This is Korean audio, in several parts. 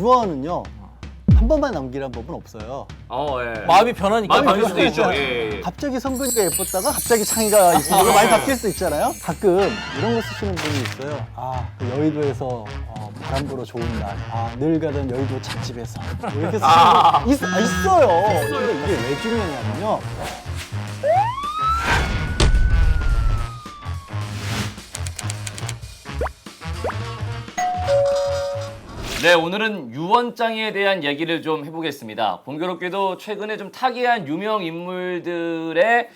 유언은요 한 번만 남기란 법은 없어요. 예. 마음이 변하니까. 마음이 바뀔 수도 있죠. 예. 갑자기 성근이가 예뻤다가 갑자기 창이가 있으면 많이 바뀔 수 있잖아요. 가끔 이런 거 쓰시는 분이 있어요. 그 여의도에서 바람 불어 좋은 날, 늘 가던 여의도 찻집에서 뭐 이렇게 쓰시는 분 있어요. 근데 이게 왜 중요하냐면요. 네, 오늘은 유언장에 대한 얘기를 좀 해보겠습니다. 공교롭게도 최근에 좀 타계한 유명 인물들의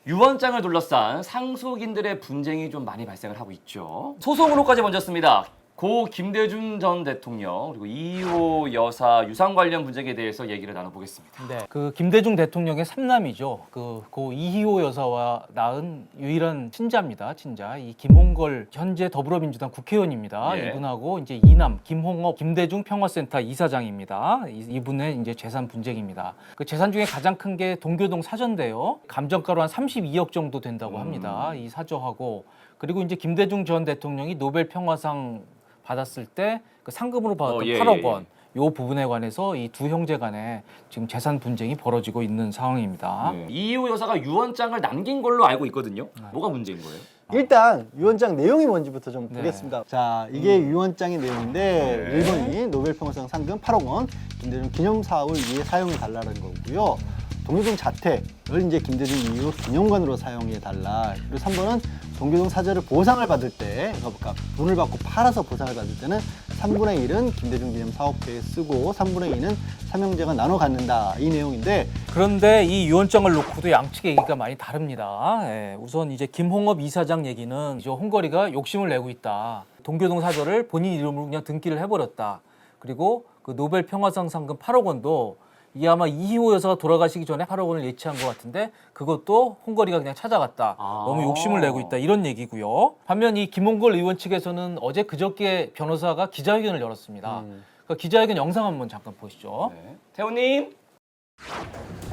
유언장을 둘러싼 상속인들의 분쟁이 좀 많이 발생을 하고 있죠. 소송으로까지 번졌습니다. 고 김대중 전 대통령 그리고 이호 여사 유산 관련 분쟁에 대해서 얘기를 나눠보겠습니다. 네. 그 김대중 대통령의 삼남이죠. 고 이희호 여사와 낳은 유일한 친자입니다. 친자. 이 김홍걸 현재 더불어민주당 국회의원입니다. 예. 이분하고 이제 이남 김홍업 김대중 평화센터 이사장입니다. 이분의 이제 재산 분쟁입니다. 그 재산 중에 가장 큰 게 동교동 사저인데요. 감정가로 한 32억 정도 된다고 합니다. 이 사저하고 그리고 이제 김대중 전 대통령이 노벨 평화상 받았을 때 그 상금으로 받았던 8억 원. 요 부분에 관해서 이 두 형제 간에 지금 재산 분쟁이 벌어지고 있는 상황입니다. 이호 여사가 유언장을 남긴 걸로 알고 있거든요. 뭐가 문제인 거예요? 일단 유언장 내용이 뭔지부터 좀 네. 보겠습니다. 자, 이게 유언장의 내용인데 네. 일본이 노벨 평화상 상금 8억 원 김대중 기념 사업을 위해 사용해 달라는 거고요. 동교동 자택을 이제 김대중 이후 기념관으로 사용해 달라. 그리고 3번은 동교동 사저를 보상을 받을 때, 그러니까 돈을 받고 팔아서 보상을 받을 때는 3분의 1은 김대중 기념 사업회에 쓰고 3분의 2는 삼형제가 나눠 갖는다. 이 내용인데 그런데 이 유언장을 놓고도 양측의 얘기가 많이 다릅니다. 예, 우선 이제 김홍업 이사장 얘기는 이제 홍거리가 욕심을 내고 있다. 동교동 사저를 본인 이름으로 그냥 등기를 해버렸다. 그리고 그 노벨 평화상 상금 8억 원도 이 아마 이희호 여사가 돌아가시기 전에 8억 원을 예치한 것 같은데 그것도 홍거리가 그냥 찾아갔다. 너무 욕심을 내고 있다. 이런 얘기고요. 반면 이 김홍걸 의원 측에서는 어제 그저께 변호사가 기자회견을 열었습니다. 그 기자회견 영상 한번 잠깐 보시죠. 네. 태호님.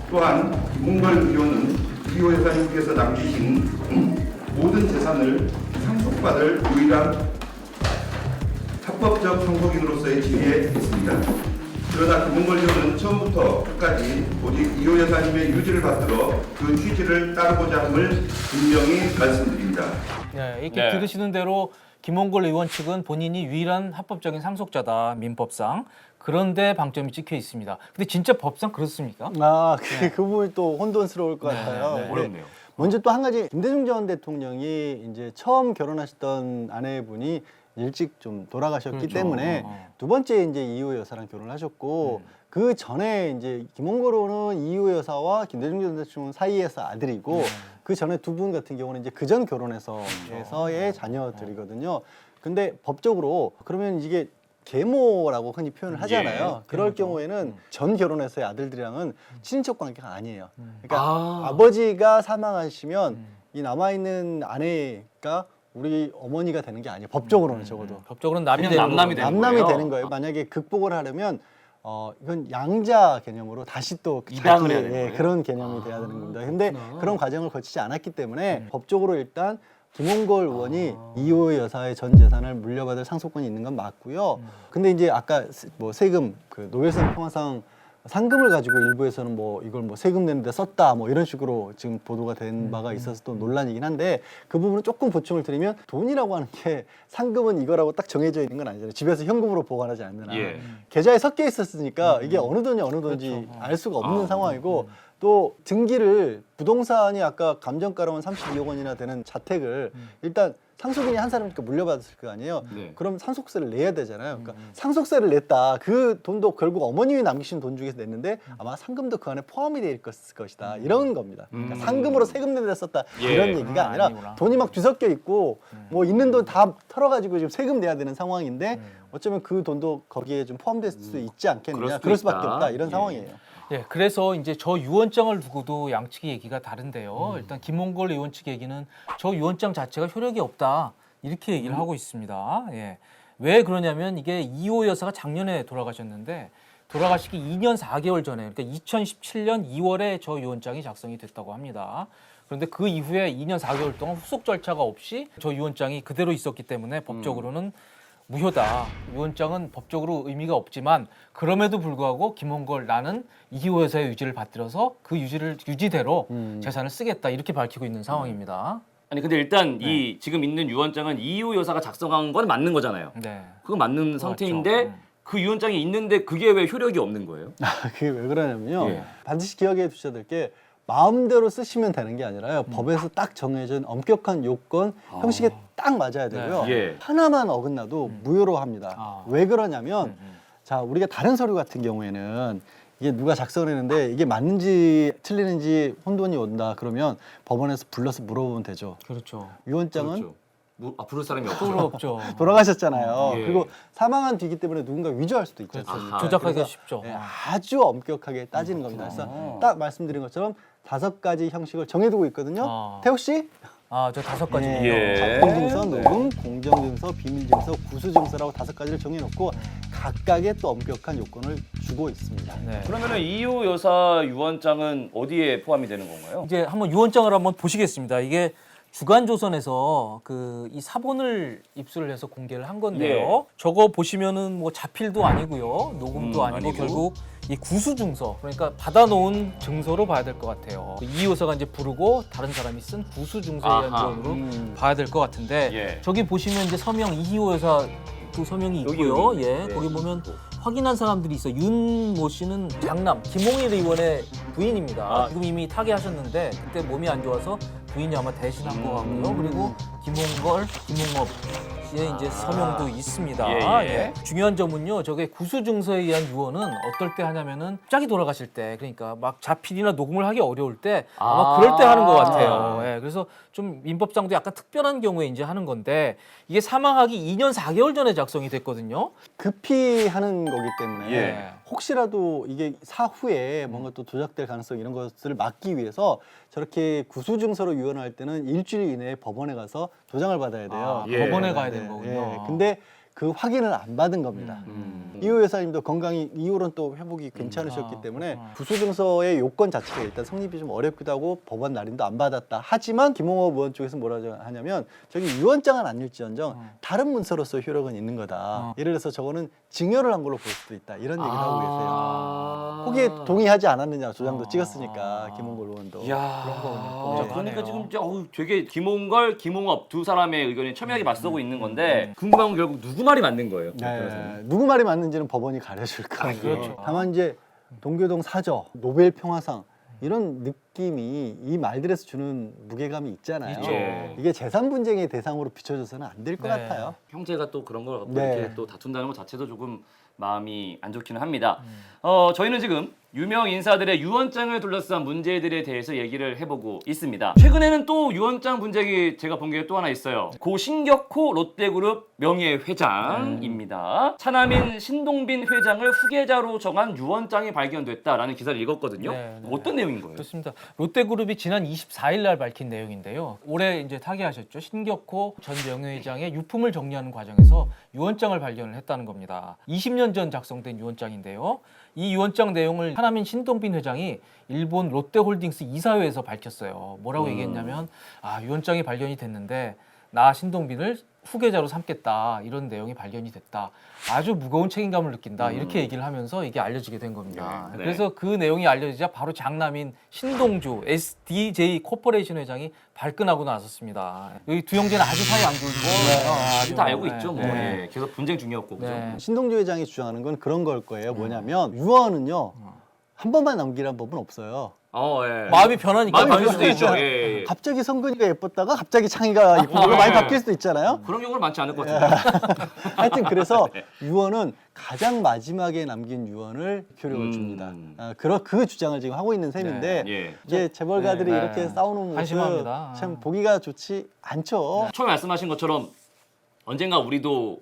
또한 김홍걸 의원은 이호 여사님께서 남기신 모든 재산을 상속받을 유일한 합법적 상속인으로서의 지위에 있습니다. 그러나 김홍걸 의원은 처음부터 끝까지 오직 이호 여사님의 유지를 받들어 그 취지를 따르고자 함을 분명히 말씀드립니다. 네, 이렇게 네. 들으시는 대로 김홍걸 의원 측은 본인이 유일한 합법적인 상속자다, 민법상. 그런데 방점이 찍혀 있습니다. 근데 진짜 법상 그렇습니까? 그 부분이 또 혼돈스러울 것 같아요. 네. 어렵네요. 먼저 또 한 가지 김대중 전 대통령이 이제 처음 결혼하셨던 아내분이 일찍 좀 돌아가셨기 그렇죠. 때문에 두 번째 이제 이호 여사랑 결혼을 하셨고 그 전에 이제 김홍걸호는 이호 여사와 김대중 전 대통령 사이에서 아들이고 그 전에 두 분 같은 경우는 이제 그전 결혼해서의 자녀들이거든요. 근데 법적으로 그러면 이게 계모라고 흔히 표현을 하잖아요. 그럴 경우에는 전 결혼해서의 아들들이랑은 친인척 관계가 아니에요. 그러니까 아버지가 사망하시면 이 남아있는 아내가 우리 어머니가 되는 게 아니에요. 법적으로는 적어도. 법적으로는 남이 그냥 되는 남남이 거고. 되는 남남이 거예요? 되는 거예요. 만약에 극복을 하려면 이건 양자 개념으로 다시 또 이당을 자기, 해야 되는 거예요? 그런 개념이 돼야 되는 겁니다. 근데 그런 과정을 거치지 않았기 때문에 법적으로 일단 김홍걸 의원이 이호 여사의 전 재산을 물려받을 상속권이 있는 건 맞고요. 근데 이제 아까 뭐 세금 그 노벨상 평화상 상금을 가지고 일부에서는 뭐 이걸 뭐 세금 내는데 썼다 뭐 이런 식으로 지금 보도가 된 바가 있어서 또 논란이긴 한데 그 부분은 조금 보충을 드리면 돈이라고 하는 게 상금은 이거라고 딱 정해져 있는 건 아니잖아요. 집에서 현금으로 보관하지 않는 한. 예. 계좌에 섞여 있었으니까 이게 어느 돈이 어느 돈인지 알 수가 없는 상황이고 또 등기를 부동산이 아까 감정가로만 32억 원이나 되는 자택을 일단 상속인이 한 사람이니까 물려받았을 거 아니에요. 네. 그럼 상속세를 내야 되잖아요. 그러니까 상속세를 냈다. 그 돈도 결국 어머님이 남기신 돈 중에서 냈는데 아마 상금도 그 안에 포함이 될 것이다. 이런 겁니다. 그러니까 상금으로 세금 내는 데 썼다. 예. 이런 얘기가 아니라 아니구나. 돈이 막 뒤섞여 있고 뭐 있는 돈 다 털어가지고 지금 세금 내야 되는 상황인데 어쩌면 그 돈도 거기에 좀 포함될 수 있지 않겠느냐. 그럴 수밖에 있다. 없다. 이런 예. 상황이에요. 예, 그래서 이제 저 유언장을 두고도 양측의 얘기가 다른데요. 일단 김홍걸 의원 측 얘기는 저 유언장 자체가 효력이 없다. 이렇게 얘기를 하고 있습니다. 예. 왜 그러냐면 이게 이호 여사가 작년에 돌아가셨는데 돌아가시기 2년 4개월 전에 그러니까 2017년 2월에 저 유언장이 작성이 됐다고 합니다. 그런데 그 이후에 2년 4개월 동안 후속 절차가 없이 저 유언장이 그대로 있었기 때문에 법적으로는 무효다. 유언장은 법적으로 의미가 없지만 그럼에도 불구하고 김홍걸 나는 이희호 여사의 유지를 받들어서 그 유지대로 재산을 쓰겠다 이렇게 밝히고 있는 상황입니다. 아니 근데 일단 이 지금 있는 유언장은 이희호 여사가 작성한 건 맞는 거잖아요. 네. 그거 맞는 상태인데 그 유언장이 있는데 그게 왜 효력이 없는 거예요? 그게 왜 그러냐면요. 예. 반드시 기억해 두셔야 될 게 마음대로 쓰시면 되는 게 아니라요. 법에서 딱 정해진 엄격한 요건, 형식에 딱 맞아야 되고요. 네. 예. 하나만 어긋나도 무효로 합니다. 왜 그러냐면 자, 우리가 다른 서류 같은 경우에는 이게 누가 작성을 했는데 이게 맞는지 틀리는지 혼돈이 온다 그러면 법원에서 불러서 물어보면 되죠. 그렇죠. 유언장은 그렇죠. 부를 사람이 서로 없죠. 없죠. 돌아가셨잖아요. 예. 그리고 사망한 뒤기 때문에 누군가 위조할 수도 있지 않습니까? 아하. 조작하기가 그래서 쉽죠. 네, 아주 엄격하게 따지는 겁니다. 그래서 딱 말씀드린 것처럼 5가지 형식을 정해두고 있거든요. 태호 씨? 저 5가지. 예. 작성증서, 녹음, 공정증서, 비밀증서, 구수증서라고 5가지를 정해놓고 각각의 또 엄격한 요건을 주고 있습니다. 네. 그러면은 이희호 여사 유언장은 어디에 포함이 되는 건가요? 이제 한번 유언장을 한번 보시겠습니다. 이게 주간조선에서 이 사본을 입수를 해서 공개를 한 건데요. 예. 저거 보시면은 뭐 자필도 아니고요, 녹음도 아니고, 아니고. 결국 이 구수증서, 그러니까 받아놓은 증서로 봐야 될 것 같아요. 이 여사가 이제 부르고 다른 사람이 쓴 구수증서에 대한 아하. 유언으로 봐야 될 것 같은데 예. 저기 보시면 이제 서명 이희호 여사 그 서명이 여기, 있고요. 여기. 예, 네. 거기 보면 확인한 사람들이 있어. 윤모 씨는 장남 김홍일 의원의 부인입니다. 지금 이미 타계하셨는데 그때 몸이 안 좋아서 부인이 아마 대신한 것 같고요. 그리고 김홍업 씨의 이제 서명도 있습니다. 예, 예. 중요한 점은요. 저게 구수증서에 의한 유언은 어떨 때 하냐면은 갑자기 돌아가실 때, 그러니까 막 자필이나 녹음을 하기 어려울 때 아마 그럴 때 하는 것 같아요. 예, 그래서 좀 민법상도 약간 특별한 경우에 이제 하는 건데 이게 사망하기 2년 4개월 전에 작성이 됐거든요. 급히 하는 거기 때문에 예. 혹시라도 이게 사후에 뭔가 또 조작될 가능성 이런 것을 막기 위해서 저렇게 구수증서로 유언할 때는 일주일 이내에 법원에 가서 조장을 받아야 돼요. 예. 법원에 가야 되는 거군요. 근데 그 확인을 안 받은 겁니다. 이호 여사님도 건강이 이후로는 또 회복이 괜찮으셨기 때문에 구수증서의 요건 자체가 일단 성립이 좀 어렵기도 하고 법원 날인도 안 받았다. 하지만 김홍업 의원 쪽에서 뭐라 하냐면 저기 유언장은 아닐지언정 다른 문서로서 효력은 있는 거다. 예를 들어서 저거는 증여를 한 걸로 볼 수도 있다. 이런 얘기를 하고 계세요. 거기에 동의하지 않았느냐 조장도 찍었으니까 김홍걸 의원도. 이야, 그런 거군요. 그러니까 복잡하네요. 지금 되게 김홍걸, 김홍업 두 사람의 의견이 첨예하게 맞서고 있는 건데 궁금한 건 결국 누구 말이 맞는 거예요? 네, 누구 말이 맞는지는 법원이 가려줄 거예요. 그렇죠. 다만 이제 동교동 사저, 노벨 평화상 이런 느낌이 이 말들에서 주는 무게감이 있잖아요. 있죠. 이게 재산 분쟁의 대상으로 비춰져서는 안 될 것 네. 같아요. 형제가 또 그런 걸 갖고 네. 이렇게 또 다툰다는 것 자체도 조금 마음이 안 좋기는 합니다. 저희는 지금 유명 인사들의 유언장을 둘러싼 문제들에 대해서 얘기를 해보고 있습니다. 최근에는 또 유언장 분쟁이 제가 본 게 또 하나 있어요. 고 신격호 롯데그룹 명예회장입니다. 차남인 신동빈 회장을 후계자로 정한 유언장이 발견됐다라는 기사를 읽었거든요. 네, 네. 어떤 내용인 거예요? 그렇습니다. 롯데그룹이 지난 24일 날 밝힌 내용인데요. 올해 이제 타계하셨죠. 신격호 전 명예회장의 유품을 정리하는 과정에서 유언장을 발견을 했다는 겁니다. 20년 전 작성된 유언장인데요. 이 유언장 내용을 차남인 신동빈 회장이 일본 롯데홀딩스 이사회에서 밝혔어요. 뭐라고 얘기했냐면 유언장이 발견이 됐는데 나 신동빈을 후계자로 삼겠다, 이런 내용이 발견이 됐다. 아주 무거운 책임감을 느낀다. 이렇게 얘기를 하면서 이게 알려지게 된 겁니다. 네. 그래서 그 내용이 알려지자 바로 장남인 신동주 SDJ 코퍼레이션 회장이 발끈하고 나섰습니다. 여기 두 형제는 아주 사이 안 좋고 다 알고 있죠. 뭐. 네. 예, 계속 분쟁 중이었고. 그죠? 네. 신동주 회장이 주장하는 건 그런 걸 거예요. 뭐냐면 유언은요 한 번만 넘기라는 법은 없어요. 예. 마음이 변하니까 마음이 바뀔 수도 바뀔 있죠. 수도 예. 갑자기 성근이가 예뻤다가 갑자기 창희가 예쁘고 많이 바뀔 수도 있잖아요. 그런 경우는 많지 않을 것 같은데. 하여튼 그래서 유언은 가장 마지막에 남긴 유언을 효력을 줍니다. 그 주장을 지금 하고 있는 셈인데 예. 이제 재벌가들이 네. 이렇게 싸우는 모습 한심합니다. 참 보기가 좋지 않죠. 처음에 말씀하신 것처럼 언젠가 우리도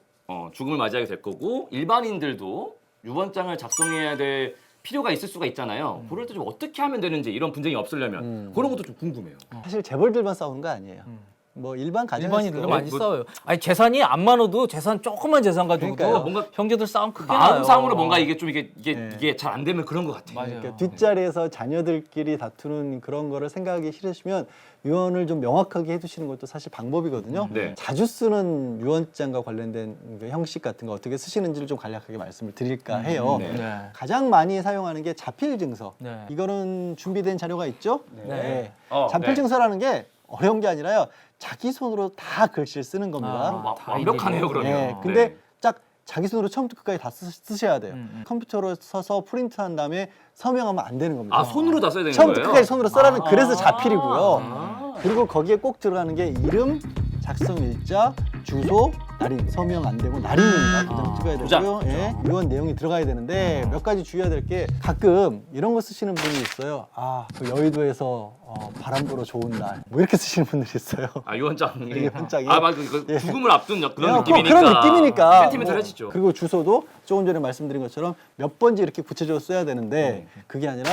죽음을 맞이하게 될 거고 일반인들도 유언장을 작성해야 될 필요가 있을 수가 있잖아요. 그럴 때 좀 어떻게 하면 되는지, 이런 분쟁이 없으려면 그런 것도 좀 궁금해요. 사실 재벌들만 싸우는 거 아니에요. 뭐 일반 가정 일반인들도 많이 뭐- 싸워요. 아니 재산이 안 많아도 재산 조그만 재산 가지고도 그러니까요. 뭔가 형제들 싸움 크게 나요. 마음상으로 뭔가 이게 좀 네. 이게 잘 안 되면 그런 것 같아요. 맞아요. 그러니까 뒷자리에서 자녀들끼리 다투는 그런 거를 생각하기 싫으시면 유언을 좀 명확하게 해두시는 것도 사실 방법이거든요. 네. 자주 쓰는 유언장과 관련된 그 형식 같은 거 어떻게 쓰시는지를 좀 간략하게 말씀을 드릴까 해요. 네. 네. 가장 많이 사용하는 게 자필 증서. 네. 이거는 준비된 자료가 있죠? 네. 자필 네. 증서라는 게 어려운 게 아니라요. 자기 손으로 다 글씨를 쓰는 겁니다. 다 완벽하네요, 일일이. 그러면. 예, 근데 딱 자기 손으로 처음부터 끝까지 다 쓰셔야 돼요. 컴퓨터로 써서 프린트한 다음에 서명하면 안 되는 겁니다. 아, 손으로 다 써야 되는 처음부터 거예요? 끝까지 손으로 써라는 그래서 자필이고요. 아. 그리고 거기에 꼭 들어가는 게 이름, 작성 일자, 주소, 날인, 서명 안 되고 날인입니다. 그다음 찍어야 도장. 되고요. 예, 이런 내용이 들어가야 되는데 몇 가지 주의해야 될 게 가끔 이런 거 쓰시는 분이 있어요. 아, 그 여의도에서 바람 불어 좋은 날. 뭐 이렇게 쓰시는 분들이 있어요. 아, 유언장이. 유언장이. 아, 맞아. 그 예. 죽음을 앞둔 그런 그냥 느낌이니까. 그런 느낌이니까. 센티멘탈해지죠. 그리고 주소도 조금 전에 말씀드린 것처럼 몇 번지 이렇게 구체적으로 써야 되는데 그게 아니라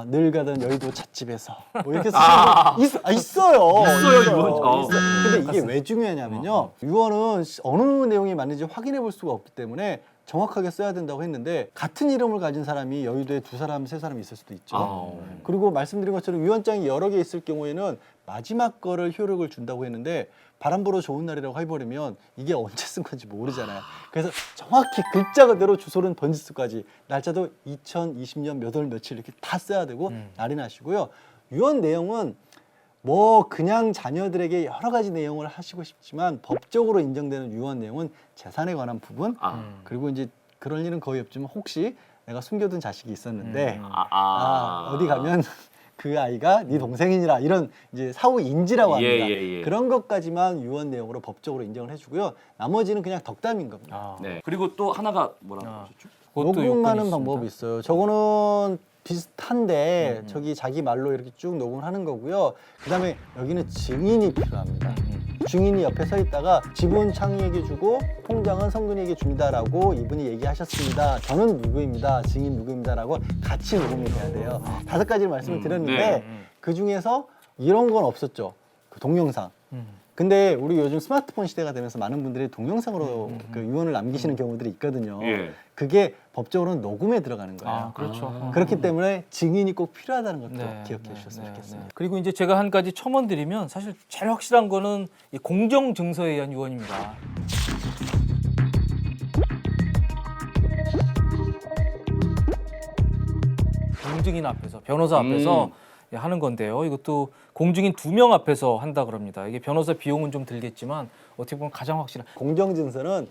늘 가던 여의도 찻집에서 뭐 이렇게 쓰시는 분 있어요. 있어요, 유언. 있어요. 근데 이게 왜 중요하냐면요. 유언은 어느 내용이 맞는지 확인해 볼 수가 없기 때문에 정확하게 써야 된다고 했는데 같은 이름을 가진 사람이 여의도에 2사람, 3사람 있을 수도 있죠. 그리고 말씀드린 것처럼 유언장이 여러 개 있을 경우에는 마지막 거를 효력을 준다고 했는데 바람 불어 좋은 날이라고 해버리면 이게 언제 쓴 건지 모르잖아요. 그래서 정확히 글자 그대로 주소는 번지수까지 날짜도 2020년 몇 월 며칠 이렇게 다 써야 되고 날이 나시고요. 유언 내용은 뭐 그냥 자녀들에게 여러 가지 내용을 하시고 싶지만 법적으로 인정되는 유언 내용은 재산에 관한 부분 그리고 이제 그럴 일은 거의 없지만 혹시 내가 숨겨둔 자식이 있었는데 어디 가면 그 아이가 네 동생이니라 이런 이제 사후 인지라고 합니다. 예. 그런 것까지만 유언 내용으로 법적으로 인정을 해주고요. 나머지는 그냥 덕담인 겁니다. 네. 그리고 또 하나가 뭐라고 하셨죠? 그것도 녹음하는 요건이 방법이 있습니다. 있어요. 저거는 비슷한데 저기 자기 말로 이렇게 쭉 녹음을 하는 거고요. 그다음에 여기는 증인이 필요합니다. 증인이 옆에 서 있다가 지분 창의에게 주고 통장은 성근이에게 줍니다라고 이분이 얘기하셨습니다. 저는 누구입니다. 증인 누구입니다라고 같이 녹음이 돼야 돼요. 5가지를 말씀을 드렸는데 네. 그 중에서 이런 건 없었죠. 그 동영상. 근데 우리 요즘 스마트폰 시대가 되면서 많은 분들이 동영상으로 그 유언을 남기시는 경우들이 있거든요. 예. 그게 법적으로는 녹음에 들어가는 거예요. 아, 그렇죠. 그렇기 때문에 증인이 꼭 필요하다는 것도 네, 기억해 네, 주셨으면 네, 좋겠습니다. 네. 그리고 이제 제가 한 가지 첨언드리면 사실 제일 확실한 거는 이 공정 증서에 의한 유언입니다. 공증인 앞에서 변호사 앞에서 하는 건데요. 이것도 공증인 2명 앞에서 한다 그럽니다. 이게 변호사 비용은 좀 들겠지만 어떻게 보면 가장 확실한 공정증서는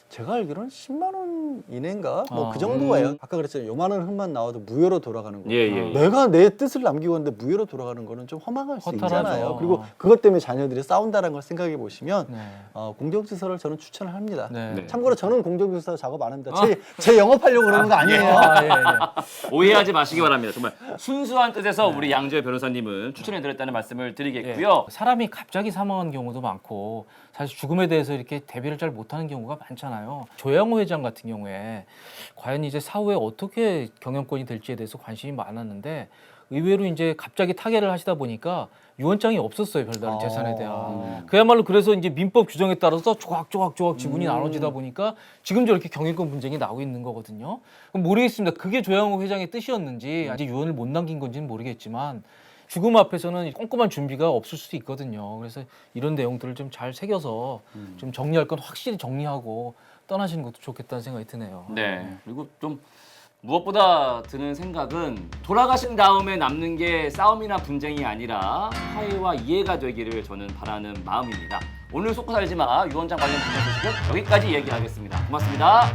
제가 알기로는 10만 원 이내인가 뭐 그 정도예요. 아까 그랬잖아요. 요만한 흠만 나와도 무효로 돌아가는 거. 예. 내가 내 뜻을 남기고 있는데 무효로 돌아가는 거는 좀 허망할 수 허탈하죠. 있잖아요. 그리고 그것 때문에 자녀들이 싸운다는 걸 생각해 보시면 네. 공정증서를 저는 추천을 합니다. 네. 참고로 저는 공정증서 작업 안 합니다. 제 영업하려고 그러는 거 아니에요. 아, 예, 예. 오해하지 마시기 바랍니다. 정말 순수한 뜻에서 우리 양조의 변호사님은 추천해드렸다는 말씀을 드리겠고요. 사람이 갑자기 사망한 경우도 많고 사실 죽음에 대해서 이렇게 대비를 잘 못하는 경우가 많잖아요. 조양호 회장 같은 경우에 과연 이제 사후에 어떻게 경영권이 될지에 대해서 관심이 많았는데 의외로 이제 갑자기 타계를 하시다 보니까 유언장이 없었어요. 별다른 재산에 대한. 그야말로 그래서 이제 민법 규정에 따라서 조각조각 지분이 나눠지다 보니까 지금 저렇게 경영권 분쟁이 나오고 있는 거거든요. 그럼 모르겠습니다. 그게 조양호 회장의 뜻이었는지 아직 유언을 못 남긴 건지는 모르겠지만 죽음 앞에서는 꼼꼼한 준비가 없을 수도 있거든요. 그래서 이런 내용들을 좀 잘 새겨서 좀 정리할 건 확실히 정리하고 떠나시는 것도 좋겠다는 생각이 드네요. 네. 그리고 좀 무엇보다 드는 생각은 돌아가신 다음에 남는 게 싸움이나 분쟁이 아니라 화해와 이해가 되기를 저는 바라는 마음입니다. 오늘 속고 살지 마 유언장 관련 분야 소식은 여기까지 얘기하겠습니다. 고맙습니다.